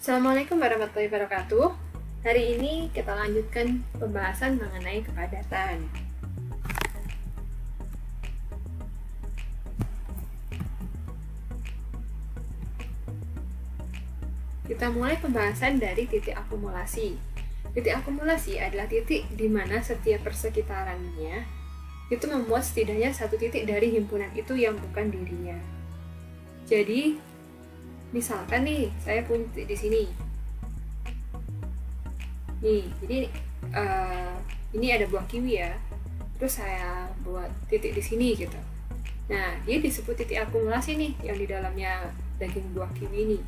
Assalamualaikum warahmatullahi wabarakatuh. Hari ini kita lanjutkan pembahasan mengenai kepadatan. Kita mulai pembahasan dari titik akumulasi. Titik akumulasi adalah titik di mana setiap persekitarannya itu membuat setidaknya satu titik dari himpunan itu yang bukan dirinya. Jadi, misalkan nih, saya punya titik di sini. Nih, jadi ini ada buah kiwi ya. Terus saya buat titik di sini gitu. Nah, dia disebut titik akumulasi nih, yang di dalamnya daging buah kiwi ini.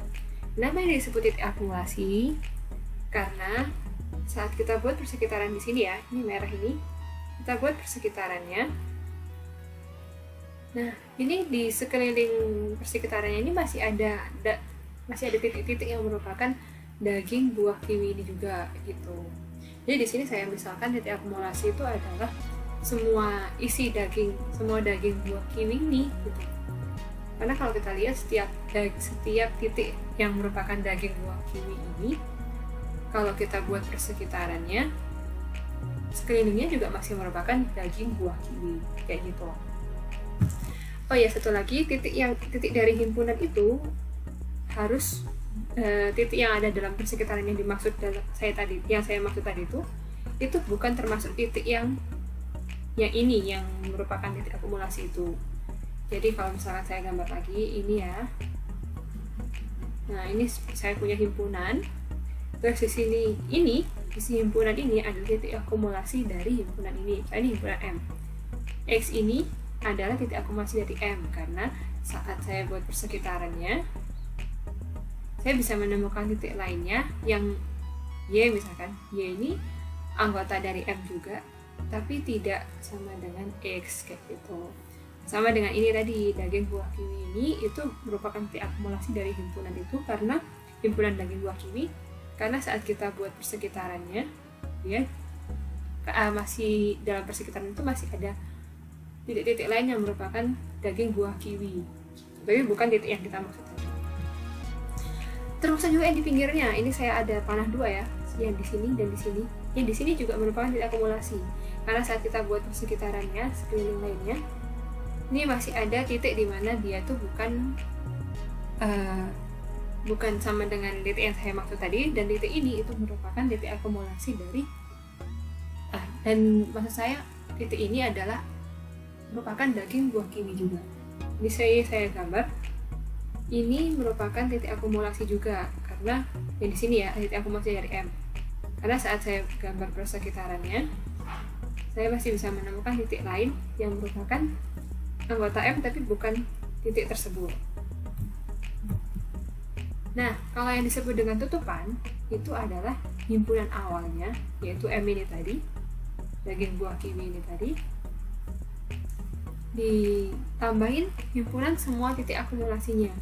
Kenapa ini disebut titik akumulasi? Karena saat kita buat persekitaran di sini ya, ini merah ini, kita buat persekitarannya. Nah, ini di sekeliling persekitarannya ini masih ada titik-titik yang merupakan daging buah kiwi ini juga gitu. Jadi di sini saya misalkan titik akumulasi itu adalah semua isi daging, semua daging buah kiwi ini gitu. Karena kalau kita lihat setiap titik yang merupakan daging buah kiwi ini, kalau kita buat persekitarannya, sekelilingnya juga masih merupakan daging buah kiwi kayak gitu. Oh ya, satu lagi, titik dari himpunan itu harus titik yang ada dalam persekitaran yang dimaksud yang saya maksud tadi itu bukan termasuk titik yang ini yang merupakan titik akumulasi itu. Jadi kalau misalkan saya gambar lagi ini ya, nah ini saya punya himpunan, terus di sini isi himpunan ini adalah titik akumulasi dari himpunan ini. Ini himpunan M. X ini adalah titik akumulasi dari M, karena saat saya buat persekitarannya, saya bisa menemukan titik lainnya yang Y, misalkan Y ini anggota dari M juga, tapi tidak sama dengan X kayak gitu. Sama dengan ini tadi, daging buah kiwi ini itu merupakan titik akumulasi dari himpunan itu, karena himpunan daging buah kiwi, karena saat kita buat persekitarannya ya masih dalam persekitaran itu masih ada titik-titik lain yang merupakan daging buah kiwi, tapi bukan titik yang kita maksud tadi. Termasuk juga yang di pinggirnya, ini saya ada panah dua ya, yang di sini dan di sini. Yang di sini juga merupakan titik akumulasi, karena saat kita buat persekitarannya sekeliling lainnya, ini masih ada titik di mana dia tuh bukan sama dengan titik yang saya maksud tadi, dan titik ini itu merupakan titik akumulasi dari dan maksud saya titik ini adalah merupakan daging buah kiwi juga. Ini saya gambar, ini merupakan titik akumulasi juga, karena yang di sini ya titik akumulasi dari M. Karena saat saya gambar persekitarannya, saya masih bisa menemukan titik lain yang merupakan anggota M tapi bukan titik tersebut. Nah, kalau yang disebut dengan tutupan itu adalah himpunan awalnya, yaitu M ini tadi, daging buah kiwi ini tadi, ditambahin himpunan semua titik akumulasinya.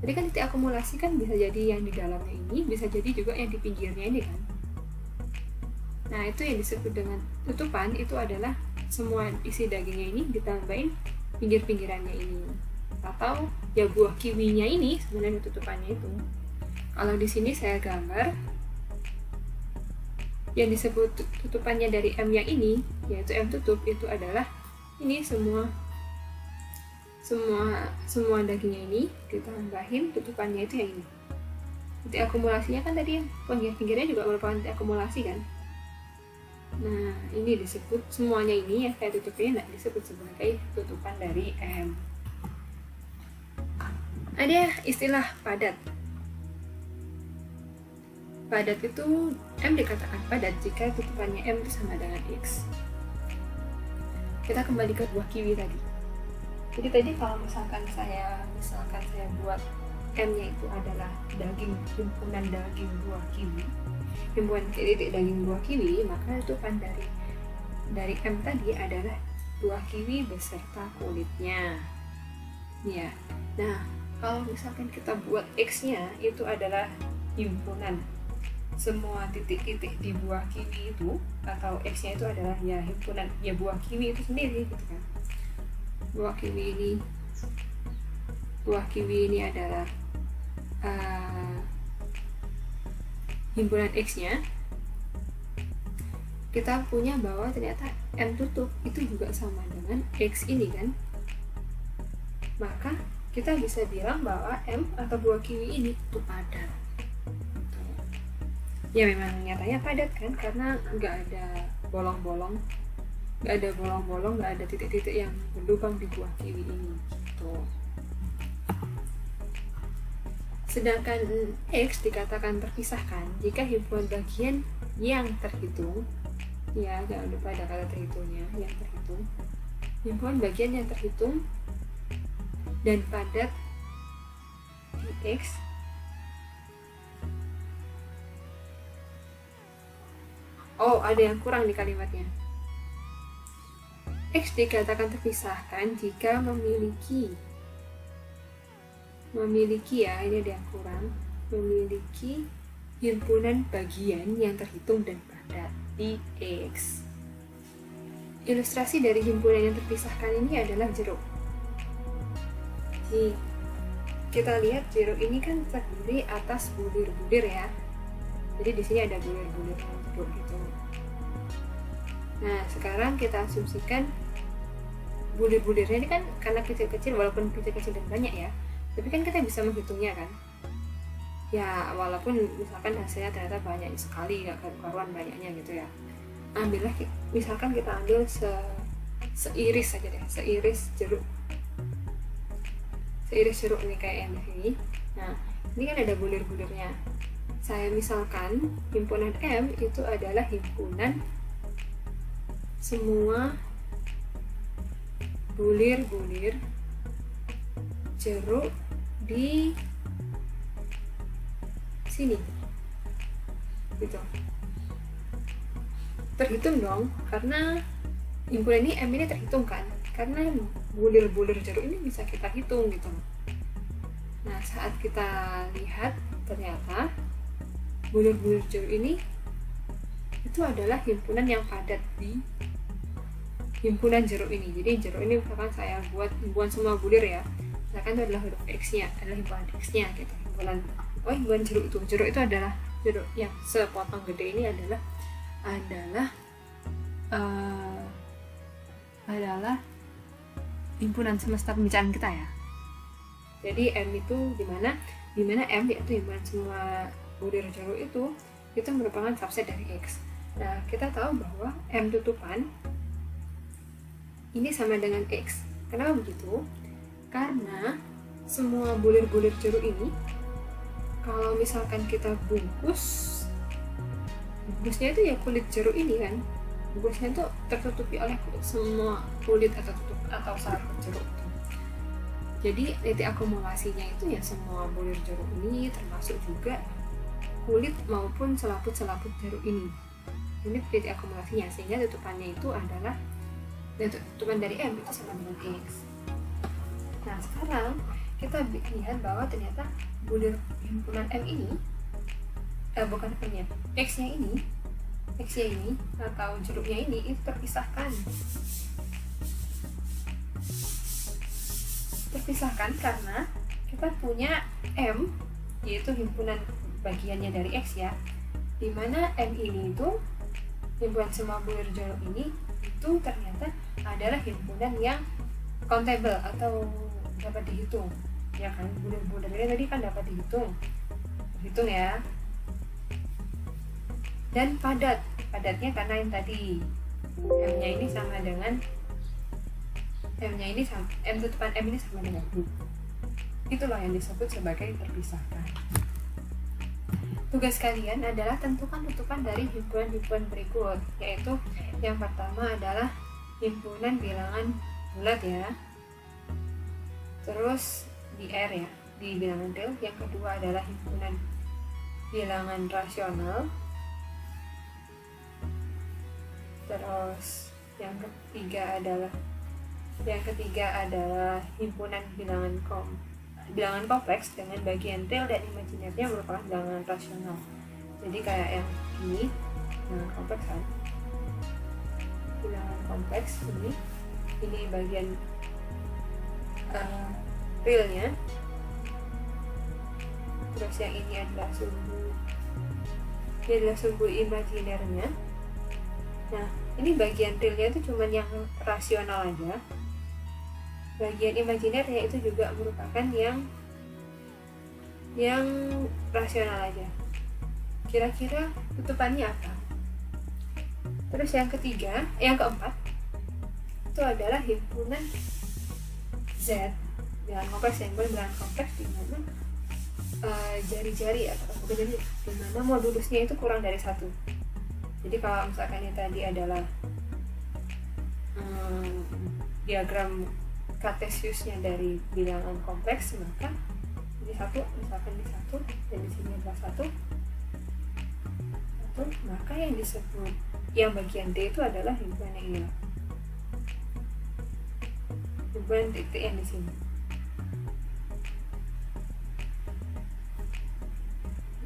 Jadi kan titik akumulasi kan bisa jadi yang di dalamnya ini, bisa jadi juga yang di pinggirnya ini kan. Nah, itu yang disebut dengan tutupan, itu adalah semua isi dagingnya ini ditambahin pinggir-pinggirannya ini, atau ya buah kiwinya ini sebenarnya tutupannya itu. Kalau di sini saya gambar yang disebut tutupannya dari M yang ini, yaitu M tutup, itu adalah ini semua dagingnya ini ditambahin tutupannya itu yang ini. Titik akumulasinya kan tadi yang pinggir-pinggirnya juga merupakan titik akumulasi kan. Nah, ini disebut semuanya ini ya kayak tutupnya disebut sebagai tutupan dari M. Ada istilah padat. Padat itu M dikatakan padat jika tutupannya M itu sama dengan X. Kita kembali ke buah kiwi tadi. Jadi tadi kalau misalkan saya buat M-nya itu adalah himpunan daging buah kiwi, himpunan titik daging buah kiwi, maka tutupan dari M tadi adalah buah kiwi beserta kulitnya. Ya. Nah, kalau misalkan kita buat X-nya itu adalah himpunan semua titik-titik di buah kiwi itu, atau X-nya itu adalah ya himpunan ya buah kiwi itu sendiri gitu kan. Buah kiwi ini adalah himpunan X-nya, kita punya bahwa ternyata M tutup itu juga sama dengan X ini kan, maka kita bisa bilang bahwa M atau buah kiwi ini itu padat. Ya memang nyatanya padat kan, karena nggak ada bolong-bolong, nggak ada titik-titik yang berlubang di buah kiwi ini gitu. Sedangkan X dikatakan terpisahkan jika himpunan bagian yang terhitung, ya jangan lupa ada kata terhitungnya, yang terhitung, himpunan bagian yang terhitung dan padat di X ada yang kurang di kalimatnya. X dikatakan terpisahkan jika memiliki ya, ini ada yang kurang, memiliki himpunan bagian yang terhitung dan padat di X. Ilustrasi dari himpunan yang terpisahkan ini adalah jeruk. Nih, kita lihat jeruk ini kan terdiri atas bulir-bulir ya. Jadi di sini ada bulir-bulir jeruk gitu. Nah, sekarang kita asumsikan bulir-bulirnya ini kan karena kecil-kecil, walaupun kecil-kecil dan banyak ya, tapi kan kita bisa menghitungnya kan. Ya, walaupun misalkan hasilnya ternyata banyak sekali, gak karuan banyaknya gitu ya. Ambillah, misalkan kita ambil seiris saja deh, seiris jeruk nih kayak yang di sini. Nah, ini kan ada bulir-bulirnya. Saya misalkan himpunan M itu adalah himpunan semua bulir-bulir jeruk di sini gitu. Terhitung dong, karena himpunan ini M ini terhitung kan, karena bulir-bulir jeruk ini bisa kita hitung gitu. Nah, saat kita lihat ternyata bulir-bulir jeruk ini itu adalah himpunan yang padat di himpunan jeruk ini. Jadi jeruk ini misalkan saya buat himpunan semua bulir ya, misalkan itu adalah huruf X-nya, adalah himpunan X-nya gitu. Himpunan jeruk itu adalah jeruk yang sepotong gede ini adalah himpunan semesta pembicaraan kita ya. Jadi M itu dimana M yaitu himpunan semua bulir jeruk itu merupakan subset dari X. Nah, kita tahu bahwa M tutupan ini sama dengan X. Kenapa begitu? Karena semua bulir-bulir jeruk ini, kalau misalkan kita bungkusnya itu ya kulit jeruk ini kan, bungkusnya itu tertutupi oleh semua kulit atau saraf jeruk itu. Jadi titik akumulasinya itu ya semua bulir jeruk ini, termasuk juga kulit maupun selaput-selaput jeruk ini. Ini titik akumulasinya, sehingga tutupannya itu adalah, dan tutupan dari M itu sama dengan X. Nah, sekarang kita lihat bahwa ternyata bulir himpunan M ini bukan M-nya, X-nya ini atau jeruknya ini itu terpisahkan karena kita punya M yaitu himpunan bagiannya dari X ya, dimana M ini itu himpunan semua bulir jeruk ini itu ternyata adalah himpunan yang countable atau dapat dihitung ya kan. Bulir-bulirnya tadi kan dapat dihitung ya, dan padatnya karena yang tadi M-nya ini sama dengan M tutupan M ini sama dengan U. Itulah yang disebut sebagai terpisahkan. Tugas kalian adalah tentukan tutupan dari himpunan-himpunan berikut, yaitu yang pertama adalah himpunan bilangan bulat ya, terus di R ya, di bilangan real. Yang kedua adalah himpunan bilangan rasional, terus yang ketiga adalah himpunan bilangan kompleks dengan bagian real dan imajiner-nya merupakan bilangan rasional. Jadi kayak yang ini bilangan kompleks kan, bilangan kompleks ini bagian realnya, terus yang ini adalah sumbu Ini adalah sumbu imajinernya. Nah, ini bagian realnya itu cuma yang rasional aja. Bagian imajinernya itu juga merupakan yang rasional aja. Kira-kira tutupannya apa? Terus yang keempat itu adalah himpunan Z dengan kompleks, yang bilangan kompleks di mana jari-jari atau bukan jari, di mana modulusnya itu kurang dari 1. Jadi kalau misalkan ini tadi adalah diagram kartesiusnya dari bilangan kompleks, maka di 1, misalkan di 1 dan di sini adalah 1, maka yang disebut yang bagian D itu adalah himpunan yang ini, himpunan titik yang di sini.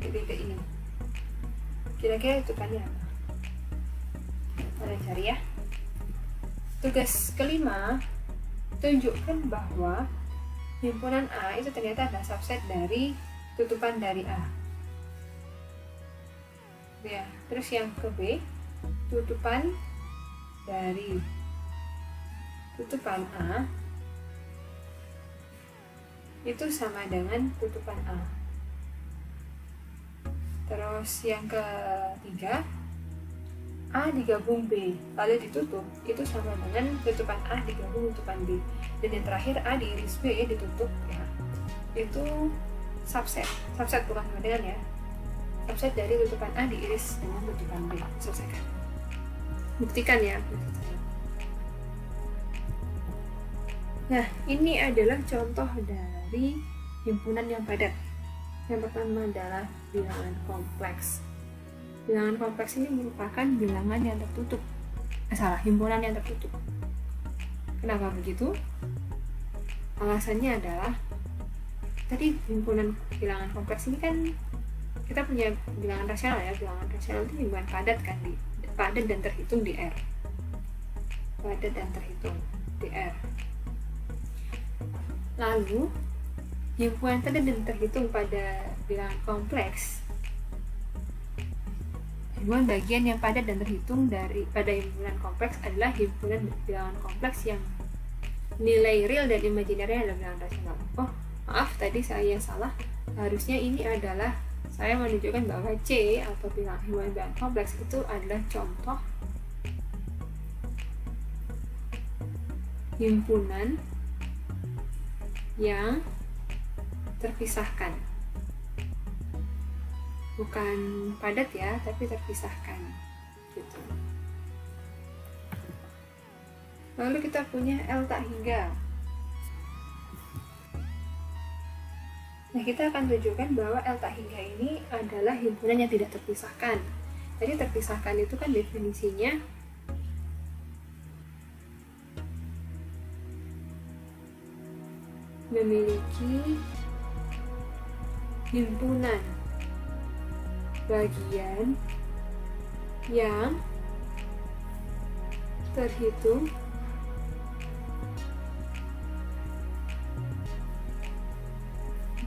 Titik ini kira-kira tutupannya apa? Kalian cari ya. Tugas kelima, tunjukkan bahwa himpunan A itu ternyata adalah subset dari tutupan dari A. Ya, terus yang ke B, tutupan dari tutupan A itu sama dengan tutupan A. Terus yang ketiga, A digabung B lalu ditutup itu sama dengan tutupan A digabung tutupan B. Dan yang terakhir, A diiris B ditutup ya, itu subset bukan perbandingan ya, subset dari tutupan A diiris dengan tutupan B. Selesaikan, buktikan ya. Nah, ini adalah contoh dari himpunan yang padat. Yang pertama adalah bilangan kompleks. Bilangan kompleks ini merupakan bilangan yang tertutup. Himpunan yang tertutup. Kenapa begitu? Alasannya adalah tadi himpunan bilangan kompleks ini kan kita punya bilangan rasional ya. Bilangan rasional itu himpunan padat kan, padat dan terhitung di R. Padat dan terhitung di R. Lalu himpunan padat dan terhitung pada bilangan kompleks, himpunan bagian yang padat dan terhitung pada himpunan kompleks adalah himpunan bilangan kompleks yang nilai real dan imajinernya adalah bilangan rasional. Oh, maaf tadi saya salah. Harusnya ini adalah saya menunjukkan bahwa C atau himpunan bilangan kompleks itu adalah contoh himpunan yang terpisahkan, bukan padat ya, tapi terpisahkan gitu. Lalu kita punya L tak hingga. Nah, kita akan tunjukkan bahwa L tak hingga ini adalah himpunan yang tidak terpisahkan. Jadi terpisahkan itu kan definisinya memiliki himpunan bagian yang terhitung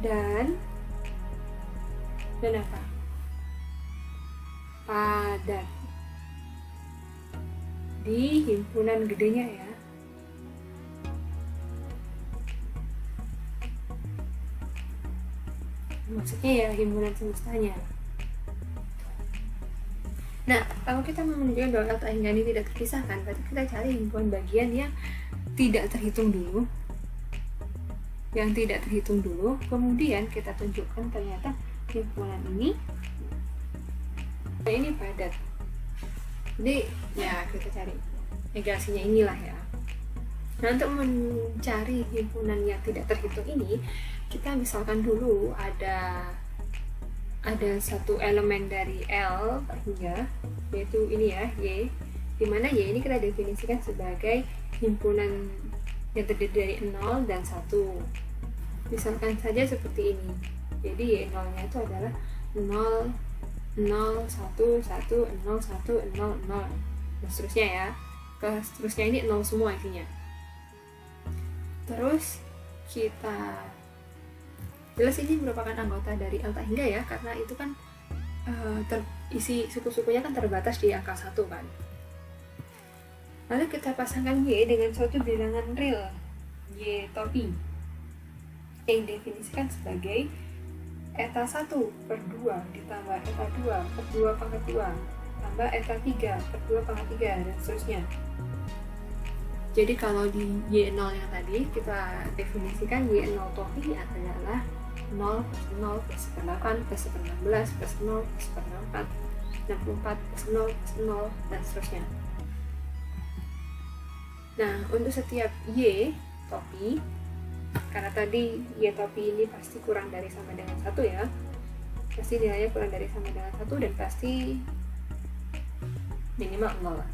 dan apa? Padat di himpunan gedenya ya. Maksudnya ya himpunan semestanya. Nah, kalau kita mau menunjukkan bahwa L tak hingga ini tidak terpisahkan, berarti kita cari himpunan bagian yang tidak terhitung dulu. Yang tidak terhitung dulu, kemudian kita tunjukkan ternyata himpunan ini padat. Jadi ya kita cari negasinya inilah ya. Nah, untuk mencari himpunan yang tidak terhitung ini, kita misalkan dulu ada satu elemen dari L hingga, yaitu ini ya, Y, dimana Y ini kita definisikan sebagai himpunan yang terdiri dari 0 dan 1. Misalkan saja seperti ini. Jadi Y0 nya itu adalah 0, 0, 1, 1, 0, 1, 0, 0 dan seterusnya ya. Seterusnya ini 0 semua isinya. Terus kita jelas ini merupakan anggota dari L tak hingga ya, karena itu kan isi suku-sukunya kan terbatas di angka 1 kan. Lalu kita pasangkan Y dengan suatu bilangan real Y topi yang didefinisikan sebagai eta 1 per 2 ditambah eta 2 per 2 pangkat 2 tambah eta 3 per 2 pangkat 3 dan seterusnya. Jadi kalau di Y0 yang tadi kita definisikan Y0 topi adalah 0 plus 0 plus 8 plus 16 plus 0 plus 4 64 plus 0 plus 0 dan seterusnya. Nah, untuk setiap Y topi, karena tadi Y topi ini pasti kurang dari sama dengan 1 ya, pasti nilainya kurang dari sama dengan 1 dan pasti minimal 0 lah.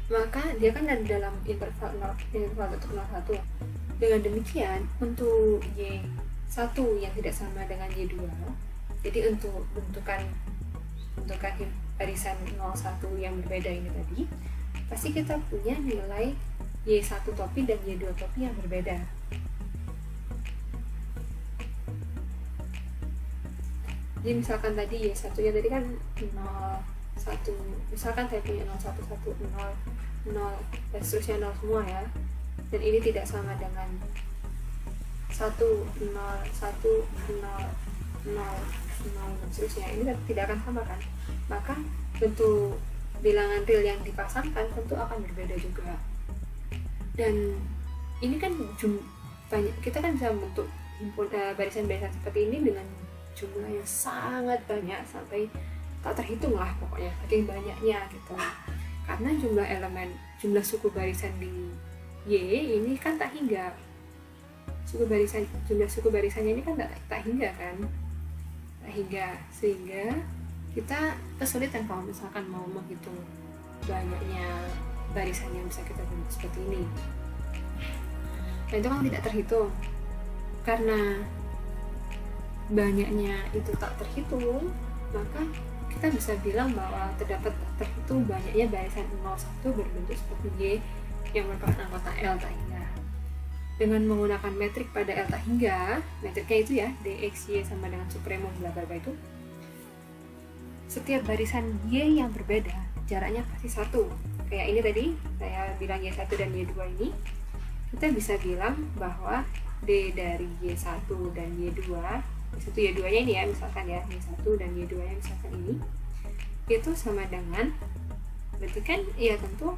Maka dia kan ada dalam interval 0,1. Dengan demikian, untuk Y1 yang tidak sama dengan Y2, jadi untuk bentukan barisan 01 yang berbeda ini tadi, pasti kita punya nilai Y1 topi dan Y2 topi yang berbeda. Jadi misalkan tadi Y1 nya tadi kan 01, misalkan saya punya 011, 0, 0 dan seterusnya 0 semua ya, dan ini tidak sama dengan 1, 0, 1, 0, 0, 0 dan seterusnya, ini tidak akan sama kan, maka bentuk bilangan real yang dipasangkan tentu akan berbeda juga. Dan ini kan banyak, kita kan bisa bentuk barisan-barisan seperti ini dengan jumlah yang sangat banyak sampai tak terhitung lah pokoknya, saking banyaknya gitu. Karena jumlah suku barisan di Y ini kan tak hingga, jumlah suku barisannya ini kan tak hingga kan, tak hingga, sehingga kita kesulitan kalau misalkan mau menghitung banyaknya barisan yang bisa kita bentuk seperti ini. Nah, itu kan tidak terhitung. Karena banyaknya itu tak terhitung, maka kita bisa bilang bahwa terdapat terhitung banyaknya barisan 01 berbentuk seperti Y yang merupakan anggota L tak hingga. Dengan menggunakan metrik pada L tak hingga, metriknya itu ya, dx, Y sama dengan supremum bla bla bla itu, setiap barisan Y yang berbeda jaraknya pasti 1. Kayak ini tadi saya bilang Y1 dan Y2 ini, kita bisa bilang bahwa D dari Y1 dan Y2, Y1 Y2 nya ini ya misalkan ya, Y1 dan Y2 nya misalkan ini, itu sama dengan, berarti kan ya tentu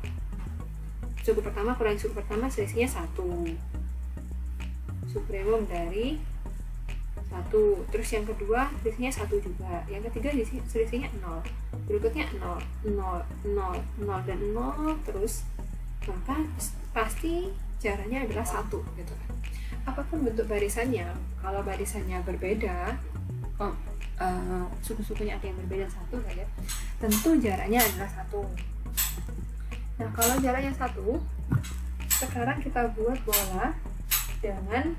suku pertama kurang suku pertama selisihnya 1, supremum dari 1, terus yang kedua selisihnya 1 juga, yang ketiga selisihnya 0, berikutnya 0, 0, 0, 0 dan 0 terus, maka pasti jaraknya adalah 1 gitu kan. Apapun bentuk barisannya, kalau barisannya berbeda, suku-sukunya ada yang berbeda 1 saja, tentu jaraknya adalah 1. Nah, kalau jaraknya 1, sekarang kita buat bola dengan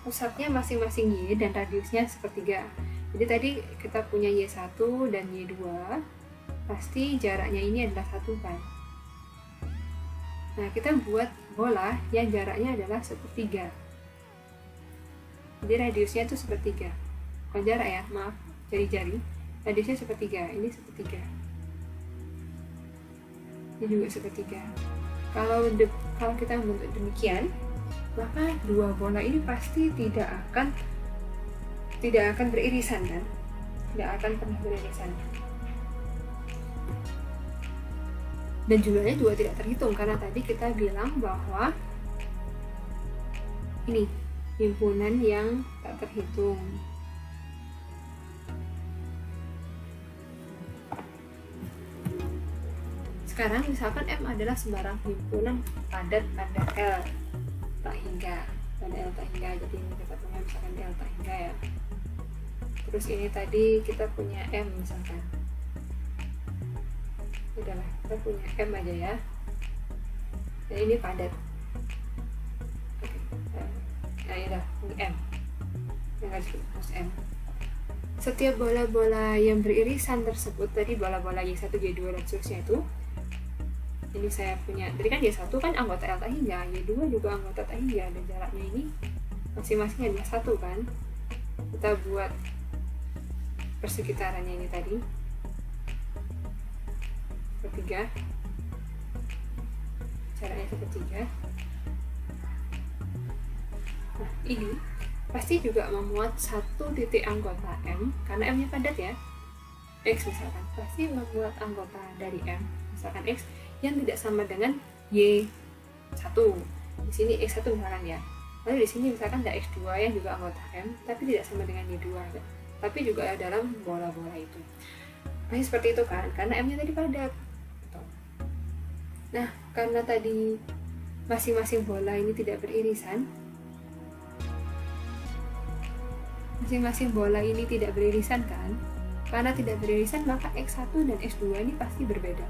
pusatnya masing-masing Y dan radiusnya sepertiga. Jadi tadi kita punya Y1 dan Y2, pasti jaraknya ini adalah 1 kan. Nah, kita buat bola yang jaraknya adalah sepertiga. Jadi radiusnya itu sepertiga. Bukan jarak ya, maaf, jari-jari. Radiusnya sepertiga, ini sepertiga. Ini juga sepertiga. Kalau kita membentuk demikian, maka dua bola ini pasti tidak akan beririsan kan, tidak akan pernah beririsan, dan jumlahnya juga tidak terhitung karena tadi kita bilang bahwa ini himpunan yang tak terhitung. Sekarang misalkan M adalah sembarang himpunan padat pada L tak hingga, pada L tak hingga, jadi ini kita punya misalkan L tak hingga ya. Terus ini tadi kita punya M misalkan, udahlah kita punya M aja ya, dan ini padat. Oke, nah ini dah, ini M yang harus terus M. Setiap bola-bola yang beririsan tersebut, tadi bola-bola Y1, Y2 dan seterusnya itu, ini saya punya, tadi kan Y1 kan anggota L tak hingga, Y2 juga anggota tak hingga, dan jaraknya ini masing-masing adalah 1 kan. Kita buat persekitarannya ini tadi sepertiga, caranya sepertiga. Nah ini pasti juga memuat satu titik anggota M, karena M nya padat ya, X misalkan, pasti membuat anggota dari M, misalkan X yang tidak sama dengan Y1. Di sini X1 misalkan ya. Lalu di sini misalkan ada X2 yang juga anggota M, tapi tidak sama dengan Y2, tapi juga dalam bola-bola itu. Pasti seperti itu kan, karena M-nya tadi padat. Nah, karena tadi masing-masing bola ini tidak beririsan, kan? Karena tidak beririsan, maka X1 dan X2 ini pasti berbeda.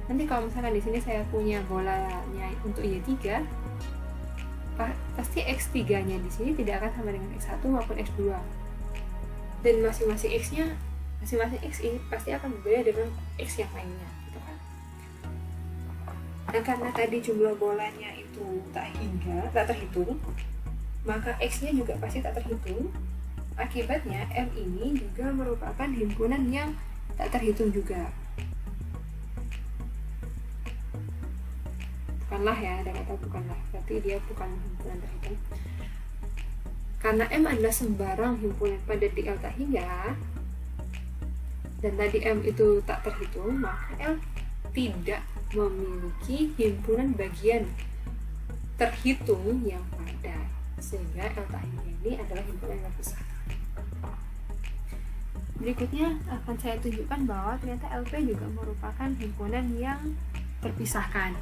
Nanti kalau misalkan di sini saya punya bolanya untuk Y3, pasti X3-nya di sini tidak akan sama dengan X1 maupun X2. Dan masing-masing X ini pasti akan berbeda dengan X yang lainnya, gitu kan. Dan karena tadi jumlah bolanya itu tak terhitung, maka X-nya juga pasti tak terhitung. Akibatnya M ini juga merupakan himpunan yang tak terhitung juga. Bukanlah ya, ada kata bukanlah, berarti dia bukan himpunan terhitung. Karena M adalah sembarang himpunan padat di L tak hingga, dan tadi M itu tak terhitung, maka L tidak memiliki himpunan bagian terhitung yang padat, sehingga L tak hingga ini adalah himpunan yang besar. Berikutnya akan saya tunjukkan bahwa ternyata LP juga merupakan himpunan yang terpisahkan.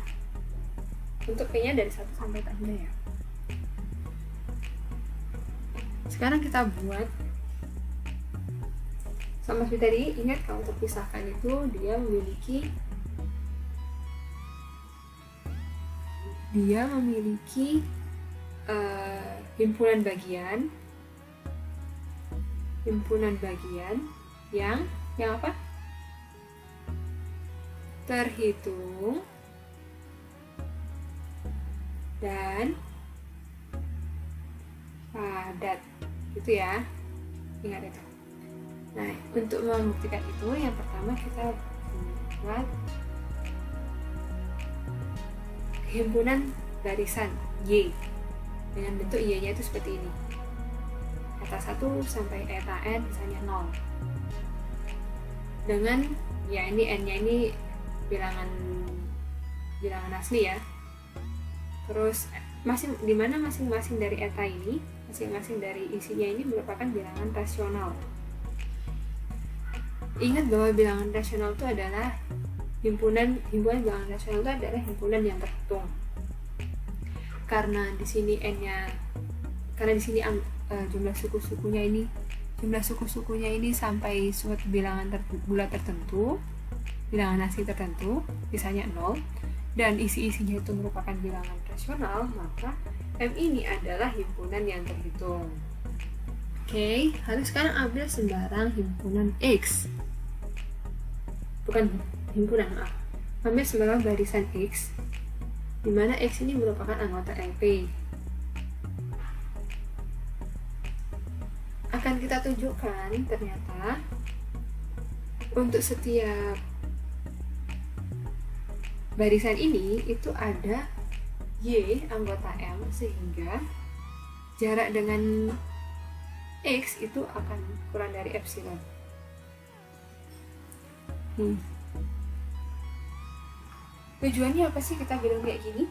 Untuk P-nya dari 1 sampai tak hingga ya. Sekarang kita buat sama seperti tadi. Ingat kalau terpisahkan itu dia memiliki himpunan bagian yang apa? Terhitung dan padat, gitu ya. Ingat itu. Nah, untuk membuktikan itu, yang pertama kita buat himpunan barisan Y dengan bentuk Y-nya itu seperti ini. Eta 1 sampai eta N misalnya 0. Dengan ya ini N-nya ini bilangan asli ya. Terus dimana masing-masing dari eta ini, masing-masing dari isinya ini merupakan bilangan rasional. Ingat bahwa bilangan rasional itu adalah himpunan bilangan rasional itu adalah himpunan yang terhitung. Karena di sini jumlah suku-sukunya ini sampai suatu bilangan bulat tertentu, bilangan asli tertentu, misalnya 0, dan isi-isinya itu merupakan bilangan rasional, maka M ini adalah himpunan yang terhitung. Oke, lalu sekarang ambil sembarang himpunan X. Bukan himpunan, ambil sembarang barisan X, di mana X ini merupakan anggota LP. Akan kita tunjukkan ternyata untuk setiap barisan ini itu ada Y anggota M, sehingga jarak dengan X itu akan kurang dari epsilon. Tujuannya apa sih kita bilang kayak gini?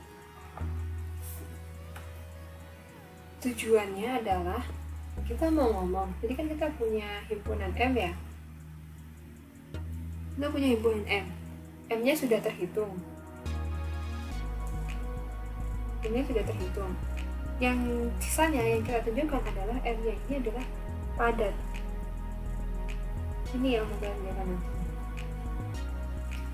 Tujuannya adalah kita mau ngomong, jadi kan kita punya himpunan M ya, kita punya himpunan M, M-nya sudah terhitung, yang sisanya yang kita tunjukkan adalah M-nya ini adalah padat. Ini yang kita tunjukkan nanti.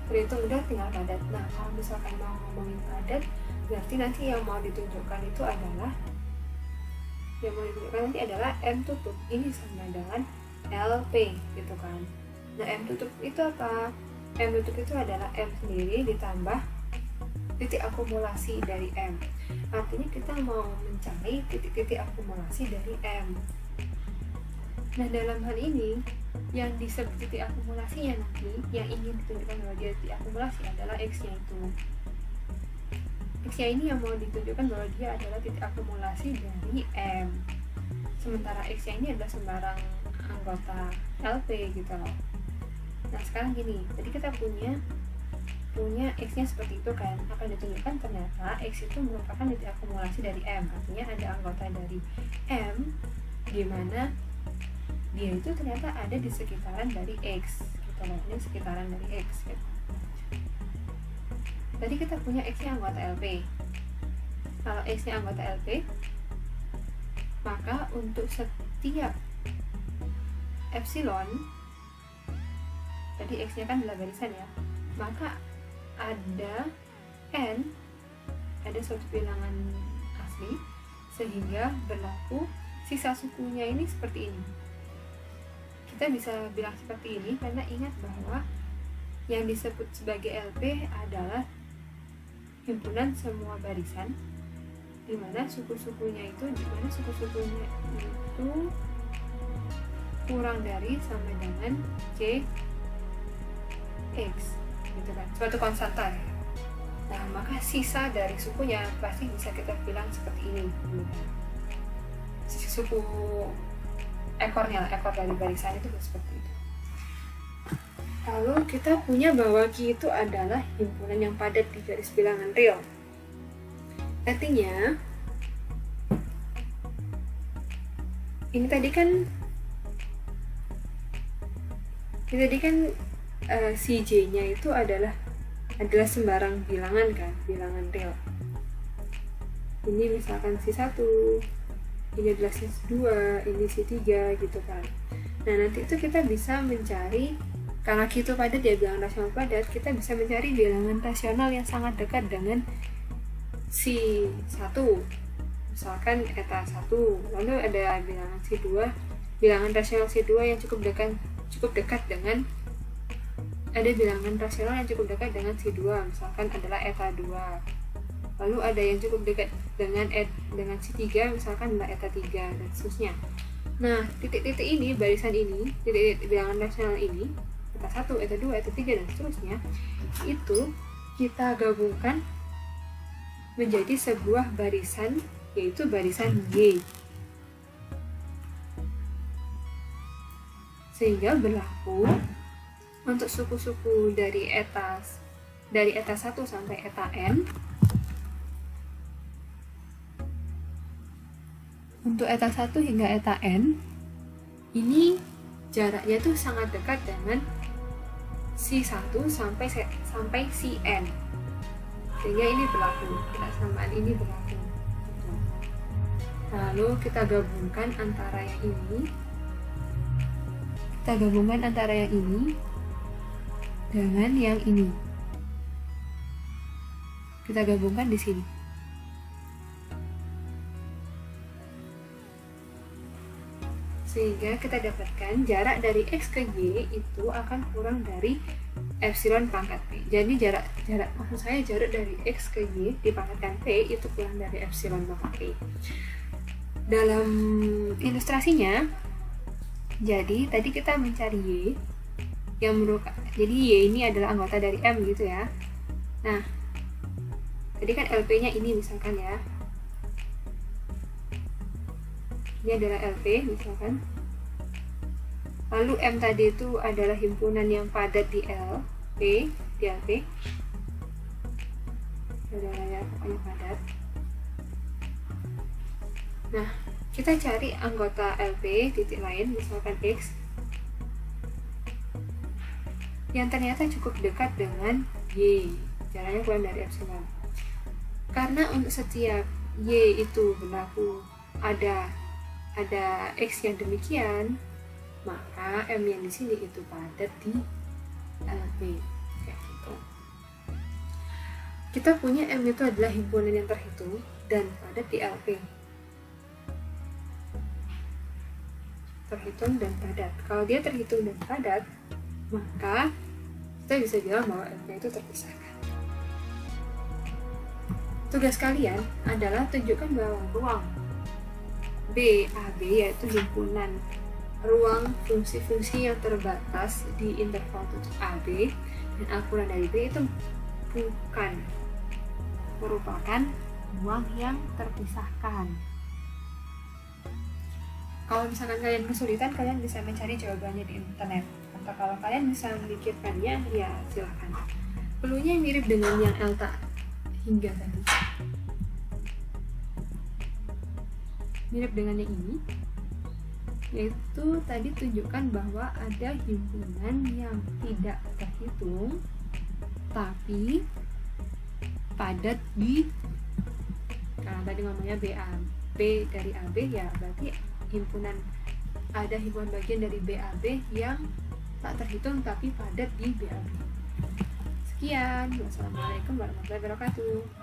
Terhitung udah, tinggal padat. Nah, kalau misalkan mau ngomongin padat, berarti nanti yang mau ditunjukkan itu adalah M tutup ini sama dengan LP, gitu kan. Nah, M tutup itu apa? M tutup itu adalah M sendiri ditambah titik akumulasi dari M. Artinya kita mau mencari titik-titik akumulasi dari M. Nah, dalam hal ini yang disebut titik akumulasinya nanti yang ingin ditunjukkan bahwa dia titik akumulasi adalah X-nya itu. X-nya ini yang mau ditunjukkan bahwa dia adalah titik akumulasi dari M. Sementara X-nya ini adalah sembarang anggota LP gitu loh. Nah, sekarang gini, tadi kita punya X-nya seperti itu kan, akan ditunjukkan ternyata X itu merupakan titik akumulasi dari M. Artinya ada anggota dari M di mana dia itu ternyata ada di sekitaran dari X gitu loh. Ini sekitaran dari X gitu. Tadi kita punya X-nya anggota LP. Kalau X-nya anggota LP, maka untuk setiap epsilon, tadi X-nya kan adalah barisan ya, maka ada N, ada suatu bilangan asli, sehingga berlaku sisa sukunya ini seperti ini. Kita bisa bilang seperti ini karena ingat bahwa yang disebut sebagai LP adalah himpunan semua barisan, di mana suku-sukunya itu kurang dari sama dengan C X gitu kan, suatu konstanta ya. Nah, maka sisa dari sukunya pasti bisa kita bilang seperti ini. Suku ekornya, ekor dari barisan itu seperti itu. Lalu kita punya bahwa Q itu adalah himpunan yang padat di garis bilangan real. Artinya ini tadi kan si J-nya itu adalah sembarang bilangan kan, bilangan real. Ini misalkan C1, ini adalah C2, ini C3 gitu kan. Nah, nanti itu kita bisa mencari, karena Q itu padat ya, bilangan rasional padat, kita bisa mencari bilangan rasional yang sangat dekat dengan C1. Misalkan eta 1, lalu ada bilangan C2, bilangan rasional C2 yang cukup dekat dengan, ada bilangan rasional yang cukup dekat dengan C2, misalkan adalah eta 2. Lalu ada yang cukup dekat dengan C3, misalkan adalah eta 3, dan seterusnya. Nah, titik-titik ini, barisan ini, titik bilangan rasional ini, eta 1, eta 2, eta 3, dan seterusnya, itu kita gabungkan menjadi sebuah barisan, yaitu barisan Y. Sehingga berlaku untuk suku-suku dari eta 1 sampai eta N. Untuk eta 1 hingga eta N, ini jaraknya tuh sangat dekat dengan C1 sampai Cn. Sehingga ini berlaku, kesamaan ini berlaku. Lalu kita gabungkan antara yang ini. Dengan yang ini. Kita gabungkan di sini. Sehingga kita dapatkan jarak dari X ke Y itu akan kurang dari epsilon pangkat P. Jadi jarak dari X ke Y dipangkatkan P itu kurang dari epsilon pangkat P. Dalam ilustrasinya, jadi tadi kita mencari Y yang merupakan, jadi Y ini adalah anggota dari M gitu ya. Nah, tadi kan LP-nya ini misalkan ya. Ini adalah LP misalkan. Lalu M tadi itu adalah himpunan yang padat di LP. Saudaranya pokoknya padat. Nah, kita cari anggota LP titik lain, misalkan X, yang ternyata cukup dekat dengan Y, jaraknya kurang dari epsilon. Karena untuk setiap Y itu berlaku ada X yang demikian, maka M yang di sini itu padat di LP, kayak gitu. Kita punya M itu adalah himpunan yang terhitung dan padat di LP. Terhitung dan padat. Kalau dia terhitung dan padat, maka kita bisa bilang bahwa LP itu terpisahkan. Tugas kalian adalah tunjukkan bahwa ruang BAB, yaitu himpunan ruang fungsi-fungsi yang terbatas di interval tutup AB dan akuran dari B itu merupakan ruang yang terpisahkan. Kalau misalkan kalian kesulitan, kalian bisa mencari jawabannya di internet, atau kalau kalian bisa memikirkannya, ya silakan. Pelunya mirip dengan yang Elta hingga tadi, mirip dengan yang ini, yaitu tadi tunjukkan bahwa ada himpunan yang tidak terhitung tapi padat di, karena tadi ngomongnya BAB dari AB, ya berarti ada himpunan bagian dari BAB yang tak terhitung tapi padat di BAB. Sekian, wassalamualaikum warahmatullahi wabarakatuh.